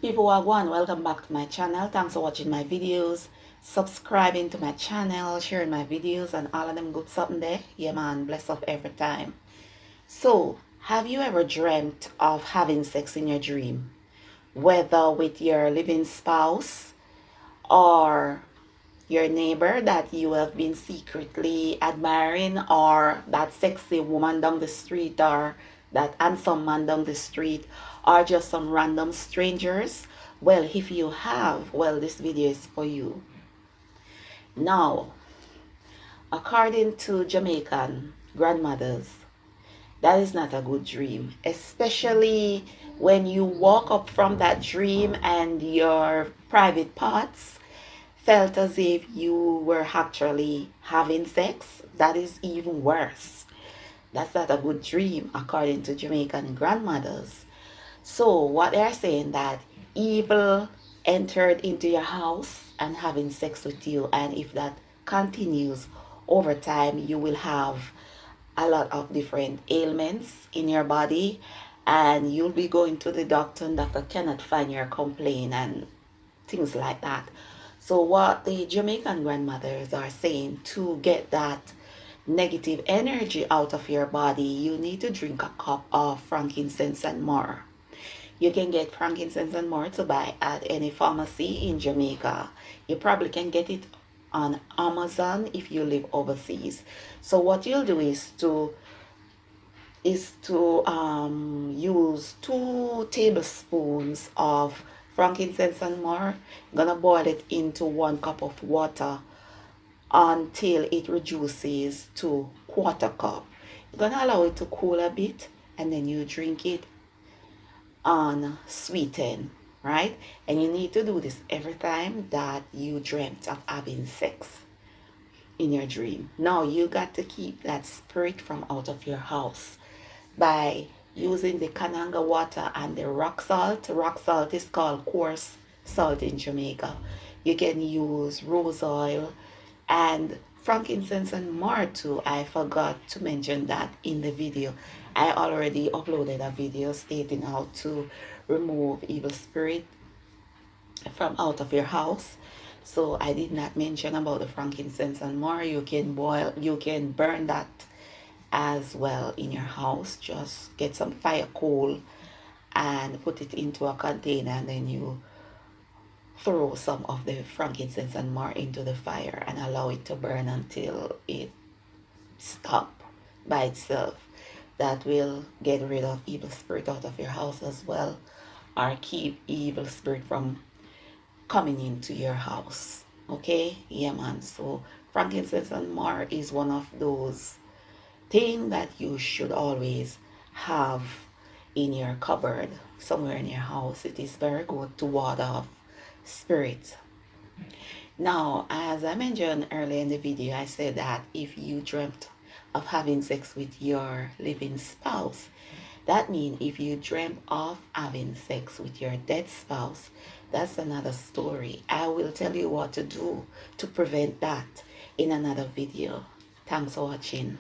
People wagwan, welcome back to my channel. Thanks for watching my videos, subscribing to my channel, sharing my videos, and all of them good something there. Yeah man, bless up every time. So, have you ever dreamt of having sex in your dream? Whether with your living spouse or your neighbor that you have been secretly admiring, or that sexy woman down the street, or that handsome man down the street, or just some random strangers. Well, if you have, well, this video is for you. Now, according to Jamaican grandmothers, that is not a good dream, especially when you woke up from that dream and your private parts felt as if you were actually having sex. That is even worse. That's not a good dream according to Jamaican grandmothers. So what they're saying, that evil entered into your house and having sex with you, and if that continues over time, you will have a lot of different ailments in your body, and you'll be going to the doctor and doctor cannot find your complaint and things like that. So what the Jamaican grandmothers are saying, to get that negative energy out of your body, you need to drink a cup of frankincense and myrrh. You can get frankincense and myrrh to buy at any pharmacy in Jamaica. You probably can get it on Amazon if you live overseas. So what you'll do is to use 2 tablespoons of frankincense and myrrh. You're gonna boil it into 1 cup of water until it reduces to 1/4 cup. You're gonna allow it to cool a bit, and then you drink it unsweetened, right? And you need to do this every time that you dreamt of having sex in your dream. Now you got to keep that spirit from out of your house by using the Kananga water and the rock salt. Rock salt is called coarse salt in Jamaica. You can use rose oil and frankincense and myrrh too. I forgot to mention that in the video. I already uploaded a video stating how to remove evil spirit from out of your house. So I did not mention about the frankincense and myrrh. You can burn that as well in your house. Just get some fire coal and put it into a container, and then you throw some of the frankincense and myrrh into the fire and allow it to burn until it stops by itself. That will get rid of evil spirit out of your house as well, or keep evil spirit from coming into your house. Okay, yeah man. So frankincense and myrrh is one of those things that you should always have in your cupboard, somewhere in your house. It is very good to ward off spirit. Now, as I mentioned earlier in the video, I said that if you dreamt of having sex with your living spouse, that means if you dream of having sex with your dead spouse, that's another story. I will tell you what to do to prevent that in another video. Thanks for watching.